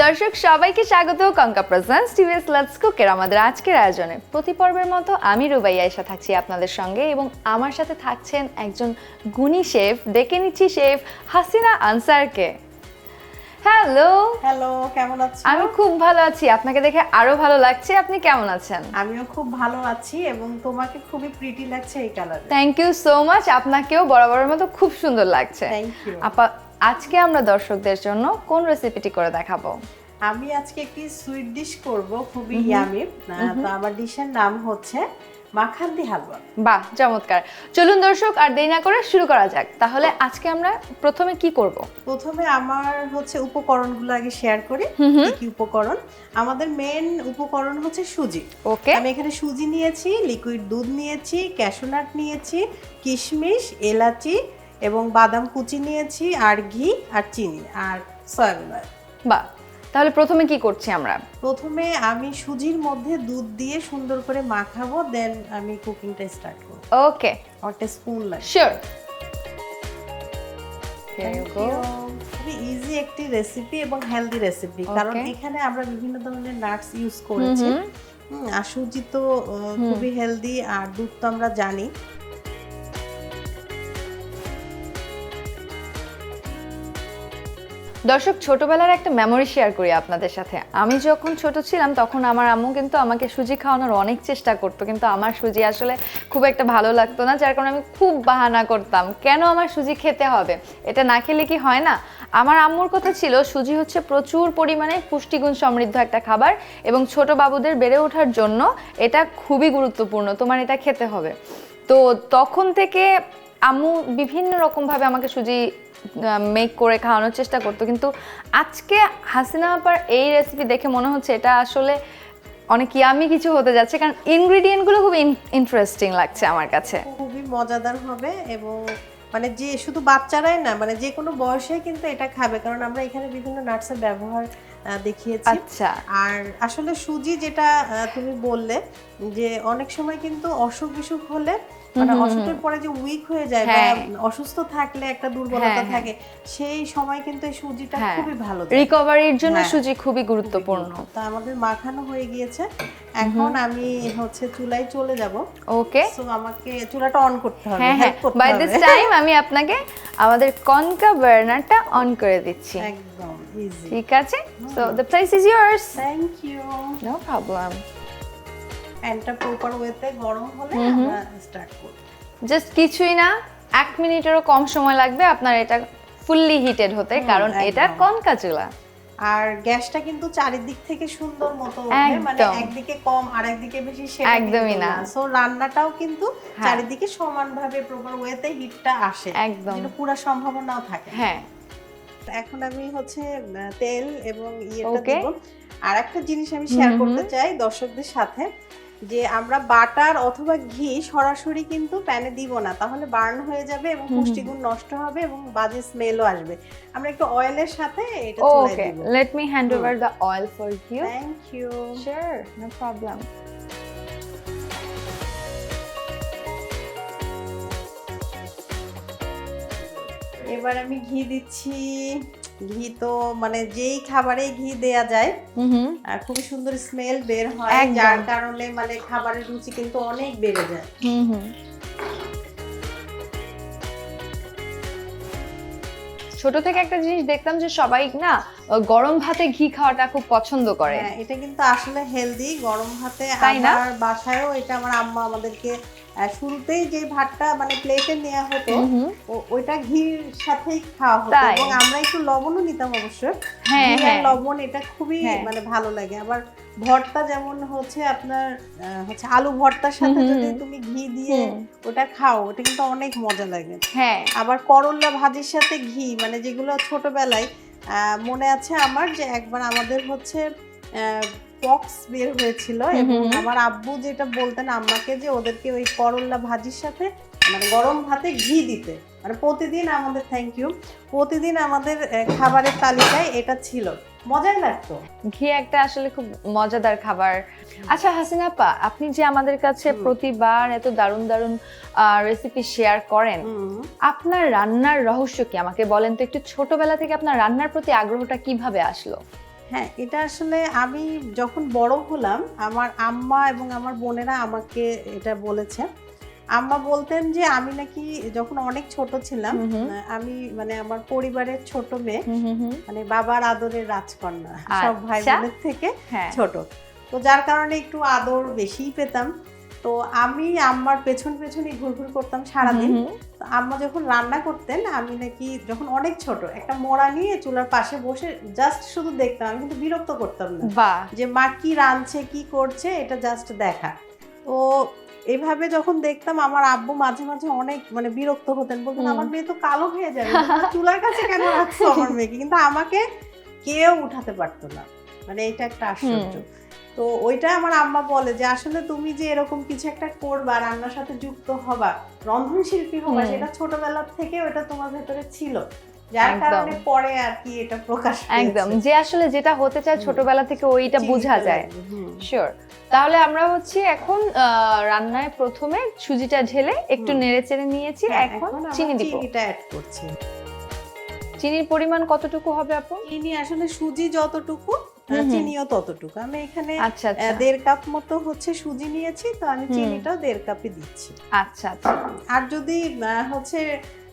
দর্শক সবাইকে স্বাগত কঙ্কা প্রেজেন্টস টিভিএস লেটস কুকের আমাদের আজকের আয়োজনে। প্রতি পর্বের মতো আমি রুবাইয়া এসে থাকছি আপনাদের সঙ্গে এবং আমার সাথে থাকছেন একজন গুণী শেফ। ডেকে নিচ্ছি শেফ হাসিনা আনসারকে। হ্যালো। হ্যালো, কেমন আছো? আমি খুব ভালো আছি, আপনাকে দেখে আরো ভালো লাগছে। আপনি কেমন আছেন? আমিও খুব ভালো আছি এবং তোমাকে খুবই প্রিটি লাগছে এই কালারে। থ্যাংক ইউ সো মাচ, আপনাকেও বরাবরের মতো খুব সুন্দর লাগছে। Thank you. আজকে আমরা দর্শকদের জন্য কোন রেসিপিটি করে দেখাবো? আমি আজকে একটি সুইট ডিশ করব, খুবই ইয়ামি। তো আমার ডিশের নাম হচ্ছে মাখান্তি হালুয়া। বাহ, চমৎকার। চলুন দর্শক আর দেরি না করে শুরু করা যাক। তাহলে আজকে আমরা প্রথমে কি করব? প্রথমে আমার হচ্ছে উপকরণগুলো আগে শেয়ার করি। কি কি উপকরণ? আমাদের মেন উপকরণ হচ্ছে সুজি। ওকে। আমি এখানে সুজি নিয়েছি, লিকুইড দুধ নিয়েছি, ক্যাশু নাট নিয়েছি, কিশমিশ, এলাচি এবং বাদাম কুচি নিয়েছি, আর ঘি আর চিনি আর সয়াবিন অয়েল। বাহ, তাহলে প্রথমে কি করছি আমরা? প্রথমে আমি সুজির মধ্যে দুধ দিয়ে সুন্দর করে মাখাবো, দেন আমি কুকিংটা স্টার্ট করব। ওকে, একটা স্পুন লাগে। শিওর। খুবই ইজি একটি রেসিপি এবং হেলদি রেসিপি, কারণ এখানে আমরা বিভিন্ন ধরনের নাটস ইউজ করেছি। আর সুজি তো খুবই হেলদি, আর দুধ তো আমরা জানি। দর্শক, ছোটবেলার একটা মেমোরি শেয়ার করি আপনাদের সাথে। আমি যখন ছোট ছিলাম তখন আমার আম্মু কিন্তু আমাকে সুজি খাওয়ানোর অনেক চেষ্টা করতো, কিন্তু আমার সুজি আসলে খুব একটা ভালো লাগতো না, যার কারণে আমি খুব বাহানা করতাম কেন আমার সুজি খেতে হবে, এটা না খেলে কি হয় না। আমার আম্মুর কথা ছিল সুজি হচ্ছে প্রচুর পরিমাণে পুষ্টিগুণ সমৃদ্ধ একটা খাবার এবং ছোট বাবুদের বেড়ে ওঠার জন্য এটা খুবই গুরুত্বপূর্ণ, তোমার এটা খেতে হবে। তো তখন থেকে আম্মু বিভিন্ন রকমভাবে আমাকে সুজি মেক করে খাওয়ানোর চেষ্টা করতো, কিন্তু আজকে হাসিনা আপার এই রেসিপি দেখে মনে হচ্ছে এটা আসলে অনেক ইয়ামি কিছু হতে যাচ্ছে, কারণ ইনগ্রেডিয়েন্টগুলো খুব ইন্টারেস্টিং লাগছে আমার কাছে। খুবই মজাদার হবে এবং মানে যে শুধু বাচ্চারাই না, মানে যে কোনো বয়সে কিন্তু এটা খাবে, কারণ আমরা এখানে বিভিন্ন নাটসের ব্যবহার দেখিয়েছি। আচ্ছা। আর আসলে সুজি যেটা তুমি বললে যে অনেক সময় কিন্তু অসুখ বিসুখ হলে, মানে অসুখের পরে যে উইক হয়ে যায় বা অসুস্থ থাকলে একটা দুর্বলতা থাকে, সেই সময় কিন্তু এই সুজিটা খুবই ভালো, রিকভারির জন্য সুজি খুবই গুরুত্বপূর্ণ। তা আমাদের মাখানো হয়ে গিয়েছে, এখন আমি হচ্ছে চুলায় চলে যাব। ওকে, সো আমাকে চুলাটা অন করতে হবে। হ্যাঁ, বাই দিস টাইম আমি আপনাকে আমাদের কনকা বার্নারটা অন করে দিচ্ছি। একদম ইজি, ঠিক আছে। So the place is yours. Thank you. No problem. প্যানটা প্রপার ওয়েতে গরম হলে আমরা স্টার্ট করব। জাস্ট কিছুই না, 1 মিনিটেরও কম সময় লাগবে আপনার এটা ফুললি হিটেড হতে, কারণ এটা কনকা চুলা। আর গ্যাসটা কিন্তু চারিদিক থেকে সুন্দর মতো ওঠে, মানে একদিকে কম আর একদিকে বেশি সেটা একদমই না। সো রান্নাটাও কিন্তু চারিদিকে সমানভাবে প্রপার ওয়েতে হিটটা আসে, একদম, যেটা পুরো সম্ভাবনাও থাকে। হ্যাঁ। এখন আমি হচ্ছে তেল এবং ইয়েটা দেব। আর একটা জিনিস আমি শেয়ার করতে চাই দর্শকদের সাথে, যে আমরা বাটার অথবা ঘি সরাসরি কিন্তু প্যানে দিব না, তাহলে বার্ন হয়ে যাবে এবং পুষ্টিগুণ নষ্ট হবে এবং বাজে স্মেলও আসবে। আমরা একটু অয়েলের সাথে এটা চুলায় দিব। Okay, let me hand over the oil for you. Thank you. Sure, no problem. এবার আমি ঘি দিচ্ছি। ঘি তো মানে যেই খাবারে ঘি দেয়া যায় আর খুবই সুন্দর স্মেল বের হয়, যার কারণে মানে খাবারের রুচি কিন্তু অনেক বেড়ে যায়। ছোট থেকে একটা জিনিস দেখতাম যে সবাই না গরম ভাতে ঘি খাওয়াটা খুব পছন্দ করে। হ্যাঁ, এটা কিন্তু আসলে হেলদি গরম ভাতে। আমার বাসায়ও এটা আমার আম্মা আমাদেরকে শুরুতেই যে ভাতটা মানে প্লেটে নেওয়া হতো, ওইটা ঘির সাথেই খাওয়া হতো এবং আমরা একটু লবণও নিতাম অবশ্য। ঘি আর লবণ এটা খুবই মানে ভালো লাগে। আবার ভর্তা যেমন হচ্ছে আপনার হচ্ছে আলু ভর্তার সাথে যদি তুমি ঘি দিয়ে ওটা খাও, ওটা কিন্তু অনেক মজা লাগে। হ্যাঁ, আবার করল্লা ভাজির সাথে ঘি, মানে যেগুলো ছোটবেলায় মনে আছে আমার, যে একবার আমাদের হচ্ছে পক্স বের হয়েছিল এবং আমার আব্বু যেটা বলতেন আম্মাকে, যে ওদেরকে ওই করল্লা ভাজির সাথে মানে গরম ভাতে ঘি দিতে, মানে প্রতিদিন আমাদের, থ্যাংক ইউ, প্রতিদিন আমাদের খাবারের তালিকায় এটা ছিল। মজাই লাগতো। ঘি একটা আসলে খুব মজাদার খাবার। আচ্ছা হাসিনা আপা, আপনি যে আমাদের কাছে প্রতিবার এত দারুণ দারুণ রেসিপি শেয়ার করেন, আপনার রান্নার রহস্য কি আমাকে বলেন তো একটু। ছোটবেলা থেকে আপনার রান্নার প্রতি আগ্রহটা কিভাবে আসলো? হ্যাঁ, এটা আসলে আমি যখন বড় হলাম আমার আম্মা এবং আমার বোনেরা আমাকে এটা বলেছে। আম্মা বলতেন যে আমি নাকি যখন অনেক ছোট ছিলাম, আমি মানে আমার পরিবারের ছোট মেয়ে, মানে বাবার আদরের রাজকন্যা, সব ভাই বোনের থেকে ছোট। তো যার কারণে একটু আদর বেশিই পেতাম। তো আমি আম্মার পেছনই ঘুরঘুর করতাম সারাদিন। তো আম্মা যখন রান্না করতেন, আমি নাকি যখন অনেক ছোট একটা মোড়া নিয়ে চুলার পাশে বসে জাস্ট শুধু দেখতাম, আমি কিন্তু বিরক্ত করতাম না, যে মা কি রাঁধছে কি করছে এটা জাস্ট দেখা। তো এভাবে যখন দেখতাম আমার আব্বু মাঝে মাঝে অনেক মানে বিরক্ত হতেন, বলতেন আমার মেয়ে তো কালো হয়ে যাবে, চুলার কাছে কেন রাখছো আমার মেয়েকে। কিন্তু আমাকে কেউ উঠাতে পারতো না, মানে এটা একটা আশ্চর্য। তো ওইটা আমার আম্মা বলে যে আসলে তুমি যে এরকম কিছু একটা করবা, রান্নার সাথে যুক্ত হবা, রন্ধন শিল্পী হবা, সেটা ছোটবেলা থেকে ওটা তোমার ভেতরে ছিল, যার কারণে পরে আর কি এটা প্রকাশ পেয়েছে। একদম, যে আসলে যেটা হতে চায় ছোটবেলা থেকে ওইটা বোঝা যায়। শিওর। তাহলে আমরা হচ্ছে এখন রান্নায় প্রথমে সুজিটা ঢেলে একটু নেড়েচেড়ে নিয়েছি, এখন চিনি দিব। চিনিটা অ্যাড করছি। চিনির পরিমাণ কতটুকু হবে আপু? চিনি আসলে সুজি যতটুকু চিনিও ততটুকু। আমি এখানে 1.5 কাপ মতো হচ্ছে সুজি নিয়েছি, তো আমি চিনিটাও 1.5 কাপই দিচ্ছি। আচ্ছা আচ্ছা। আর যদি হচ্ছে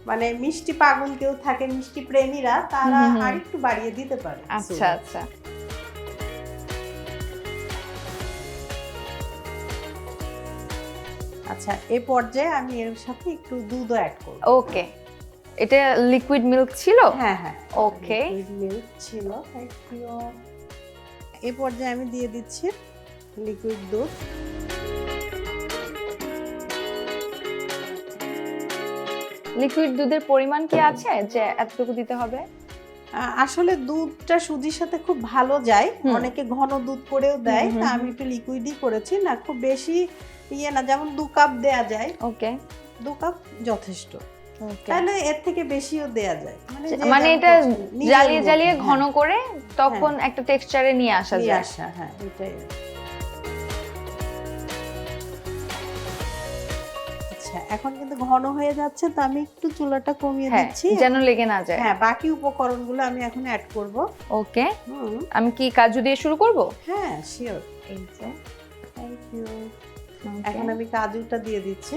মানে মিষ্টি পাগল কেউ থাকে, মিষ্টি প্রেমীরা, তারা আরেকটু বাড়িয়ে দিতে পারে। আচ্ছা আচ্ছা। আচ্ছা, এই পর্যায়ে আমি এর সাথে একটু দুধও অ্যাড করব। ওকে, এটা লিকুইড মিল্ক ছিল? হ্যাঁ হ্যাঁ, ওকে, লিকুইড মিল্ক ছিল। এই পর্যায়ে আমি দিয়ে দিচ্ছি লিকুইড দুধ। লিকুইড দুধের পরিমাণ কি আছে যে এতটুকু দিতে হবে? আসলে দুধটা সুজির সাথে খুব ভালো যায়, অনেকে ঘন দুধ করেও দেয়, তা আমি একটু লিকুইডই করেছি। না খুব বেশি ইয়ে না, যেমন 2 কাপ দেয়া যায়। ওকে, 2 কাপ যথেষ্ট, তাহলে এর থেকে বেশিও দেয়া যায়। মানে এটা জ্বালিয়ে জ্বালিয়ে ঘন করে তখন একটা টেক্সচারে নিয়ে আসা যায়। হ্যাঁ, এটাই। আচ্ছা, এখন কিন্তু ঘন হয়ে যাচ্ছে, তো আমি একটু চুলাটা কমিয়ে দিচ্ছি যেন লেগে না যায়। হ্যাঁ, বাকি উপকরণগুলো আমি এখন অ্যাড করব। ওকে, আমি কি কাজু দিয়ে শুরু করব? হ্যাঁ, শিওর। এই যে, থ্যাংক ইউ। এখন আমি কাজুটা দিয়ে দিচ্ছি,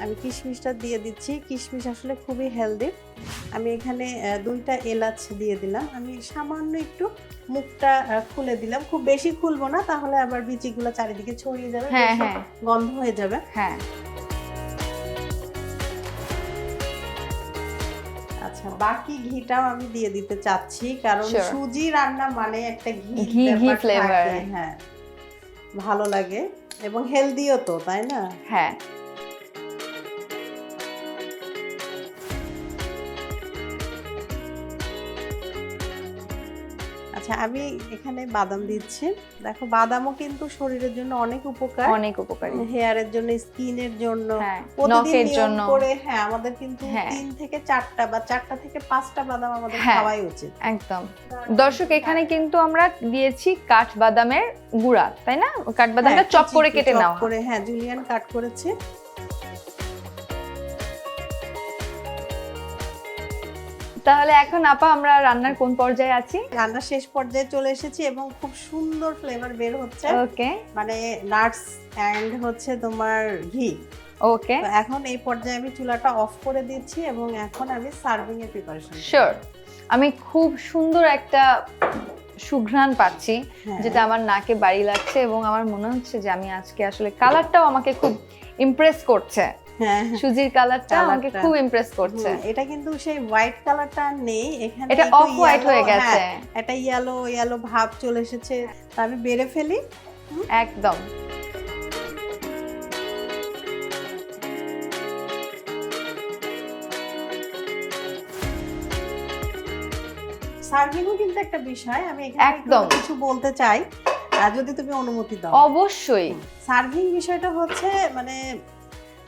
আমি কিশমিশটা দিয়ে দিচ্ছি। কিশমিশ আসলে খুবই হেলদি। আমি এখানে 2টা এলাচ দিয়ে দিলাম। আমি সামান্য একটু মুখটা খুলে দিলাম, খুব বেশি খুলবো না, তাহলে আবার বিচিগুলো চারিদিকে ছড়িয়ে যাবে, গন্ধ হয়ে যাবে। হ্যাঁ। আচ্ছা, বাকি ঘিটাও আমি দিয়ে দিতে চাচ্ছি, কারণ সুজি রান্না মানে একটা ঘি ফ্লেভার। হ্যাঁ, ভালো লাগে এবং হেলদিও তো, তাই না? হ্যাঁ। আচ্ছা, আমি এখানে বাদাম দিচ্ছি। দেখো, বাদামও কিন্তু শরীরের জন্য অনেক উপকার, অনেক উপকারী, হেয়ারের জন্য, স্কিনের জন্য, নখের জন্য। হ্যাঁ, আমাদের কিন্তু 3 থেকে 4টা বা 4টা থেকে 5টা বাদাম আমাদের খাওয়াই উচিত। একদম। দর্শক, এখানে কিন্তু আমরা দিয়েছি কাঠবাদামের গুঁড়া, তাই না? কাঠবাদামটা চপ করে কেটে নাও করে, হ্যাঁ, জুলিয়ান কাট করেছে। তাহলে এখন আপা আমরা রান্নার কোন পর্যায়ে আছি? রান্নার শেষ পর্যায়ে চলে এসেছি এবং খুব সুন্দর ফ্লেভার বের হচ্ছে। ওকে, মানে নাটস এন্ড হচ্ছে তোমার ঘি। ওকে, এখন এই পর্যায়ে আমি চুলাটা অফ করে দিচ্ছি এবং এখন আমি সার্ভিং এর প্রিপারেশন। শিওর। আমি খুব সুন্দর একটা সুঘ্রাণ পাচ্ছি, যেটা আমার নাকে বাড়ি লাগছে এবং আমার মনে হচ্ছে যে আমি আজকে আসলে কালারটাও আমাকে খুব ইমপ্রেস করছে। সুজির কালারটা আমাকে খুব ইমপ্রেস করছে। এটা কিন্তু সেই হোয়াইট কালারটা নেই, এখানে এটা অফ হোয়াইট হয়ে গেছে, এটা ইয়েলো ভাব চলে এসেছে। আমি বেরে ফেলি। একদম। সার্ভিংও কিন্তু একটা বিষয়, আমি এখানে কিছু বলতে চাই, যদি তুমি অনুমতি দাও। অবশ্যই। সার্ভিং বিষয়টা হচ্ছে মানে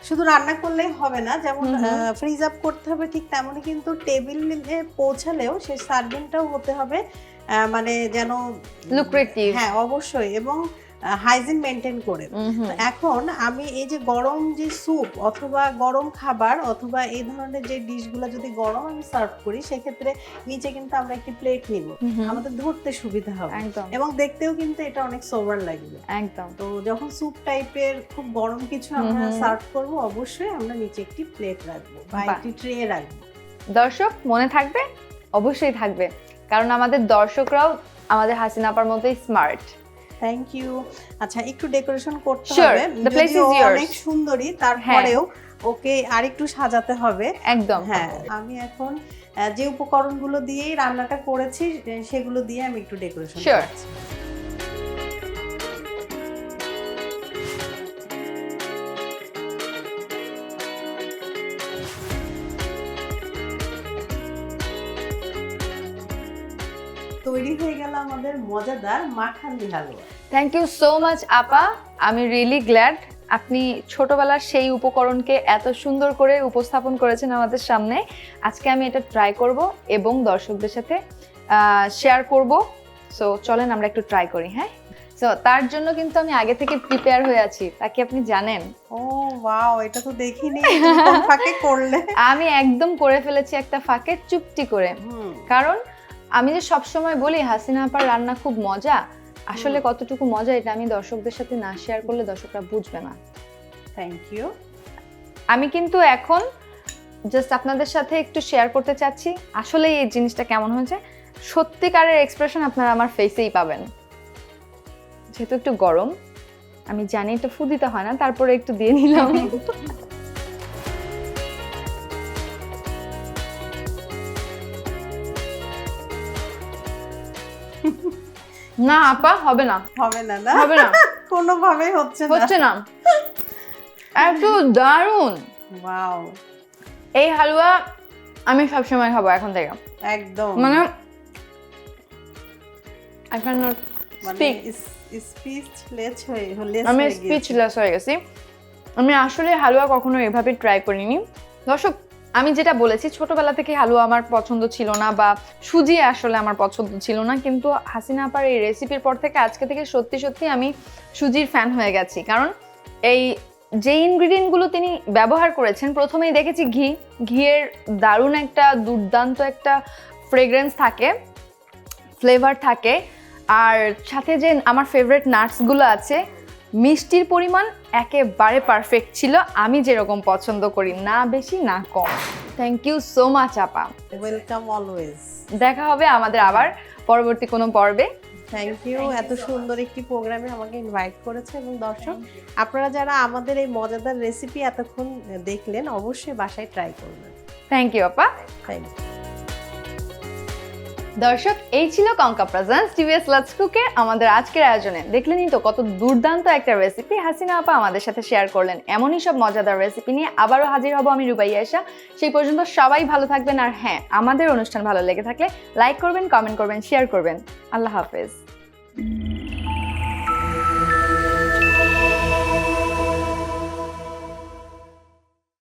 শুধু রান্না করলেই হবে না, যেমন ফ্রিজ আপ করতে হবে, ঠিক তেমনই কিন্তু টেবিলে পৌঁছালেও সেই সার্ভিংটাও হতে হবে মানে যেন লুক্রেটিভ। হ্যাঁ, অবশ্যই। এবং হাইজিন মেনটেন করে। তো এখন আমি এই যে গরম যে স্যুপ অথবা গরম খাবার অথবা এই ধরনের যে ডিশগুলো যদি গরম আমি সার্ভ করি, সেক্ষেত্রে নিচে কিন্তু আমরা একটি প্লেট নিব, আমাদের ধরতে সুবিধা হবে এবং দেখতেও কিন্তু এটা অনেক সোবার লাগবে। একদম। তো যখন স্যুপ টাইপের খুব গরম কিছু আমরা সার্ভ করব, অবশ্যই আমরা নিচে একটি প্লেট রাখবো বা একটি ট্রে রাখবো। দর্শক মনে থাকবে, অবশ্যই থাকবে, কারণ আমাদের দর্শকরাও আমাদের হাসিনা আপার মতোই স্মার্ট। Thank you. আচ্ছা, একটু ডেকোরেশন করতে হবে, যদিও অনেক সুন্দরী তারপরেও ওকে আরেকটু সাজাতে হবে। একদম। হ্যাঁ, আমি এখন যে উপকরণগুলো দিয়েই রান্নাটা করেছি সেগুলো দিয়ে আমি একটু ডেকোরেশন করছি। তৈরি হয়ে গেল আমাদের মজাদার মাখান্দি হালুয়া। থ্যাংক ইউ সো মাচ আপা, আমি রিয়েলি গ্ল্যাড আপনি ছোটবেলার সেই উপকরণকে এত সুন্দর করে উপস্থাপন করেছেন আমাদের সামনে। আজকে আমি এটা ট্রাই করব এবং দর্শকদের সাথে শেয়ার করব। সো চলেন আমরা একটু ট্রাই করি। হ্যাঁ, সো তার জন্য কিন্তু আমি আগে থেকে প্রিপেয়ার হয়ে আছি, তা কি আপনি জানেন? ও ওয়াও, এটা তো দেখিনি, কোন ফাঁকে করলে? আমি একদম করে ফেলেছি একটা ফাঁকে, চুপটি করে। কারণ আমি যে সবসময় বলি হাসিনা আপার রান্না খুব মজা, আসলে কতটুকু মজা এটা আমি দর্শকদের সাথে না শেয়ার করলে দর্শকরা বুঝবে না। Thank you. আমি কিন্তু এখন জাস্ট আপনাদের সাথে একটু শেয়ার করতে চাচ্ছি আসলে এই জিনিসটা কেমন হয়েছে। সত্যিকারের এক্সপ্রেশন আপনারা আমার ফেসেই পাবেন। যেহেতু একটু গরম, আমি জানি এটা ফু দিতে হয় না, তারপরে একটু দিয়ে নিলাম। না আপা, হবে না, হবে না, না হবে না, কোনোভাবেই হচ্ছে না। এত দারুণ, ওয়াও, এই হালুয়া আমি সবসময় খাবো এখন থেকে। একদম, মানে I cannot speak. আমি স্পিচলেস হয়ে গেছি। আমি আসলে হালুয়া কখনো এভাবে ট্রাই করিনি। দর্শক, আমি যেটা বলেছি ছোটবেলা থেকে হালুয়া আমার পছন্দ ছিল না বা সুজি আসলে আমার পছন্দ ছিল না, কিন্তু হাসিনা আপার এই রেসিপির পর থেকে আজকে থেকে সত্যি সত্যি আমি সুজির ফ্যান হয়ে গেছি। কারণ এই যে ইনগ্রিডিয়েন্টগুলো তিনি ব্যবহার করেছেন, প্রথমেই দেখেছি ঘিয়ের দারুণ একটা দুর্দান্ত একটা ফ্রেগ্রেন্স থাকে, ফ্লেভার থাকে, আর সাথে যে আমার ফেভারিট নাটসগুলো আছে, মিষ্টির পরিমাণ একেবারে পারফেক্ট ছিল, আমি যেরকম পছন্দ করি, না বেশি না কম। থ্যাংক ইউ সো মাচ আপা, ওয়েলকাম অলওয়েজ। দেখা হবে আমাদের আবার পরবর্তী কোনো পর্বে। থ্যাংক ইউ, এত সুন্দর একটি প্রোগ্রামে আমাকে ইনভাইট করেছে। এবং দর্শক, আপনারা যারা আমাদের এই মজাদার রেসিপি এতক্ষণ দেখলেন, অবশ্যই বাসায় ট্রাই করবেন। থ্যাংক ইউ আপা। Thank you. দর্শক, এই ছিল কঙ্কা প্রেজেন্টস টিভিএস লেটস কুকের আমাদের আজকের আয়োজনে। দেখলেনই তো কত দুর্দান্ত একটা রেসিপি হাসিনা আপা আমাদের সাথে শেয়ার করলেন। এমনই সব মজাদার রেসিপি নিয়ে আবারও হাজির হব আমি রুবাইয়া আয়েশা। সেই পর্যন্ত সবাই ভালো থাকবেন, আর হ্যাঁ, আমাদের অনুষ্ঠান ভালো লেগে থাকলে লাইক করবেন, কমেন্ট করবেন, শেয়ার করবেন। আল্লাহ হাফেজ।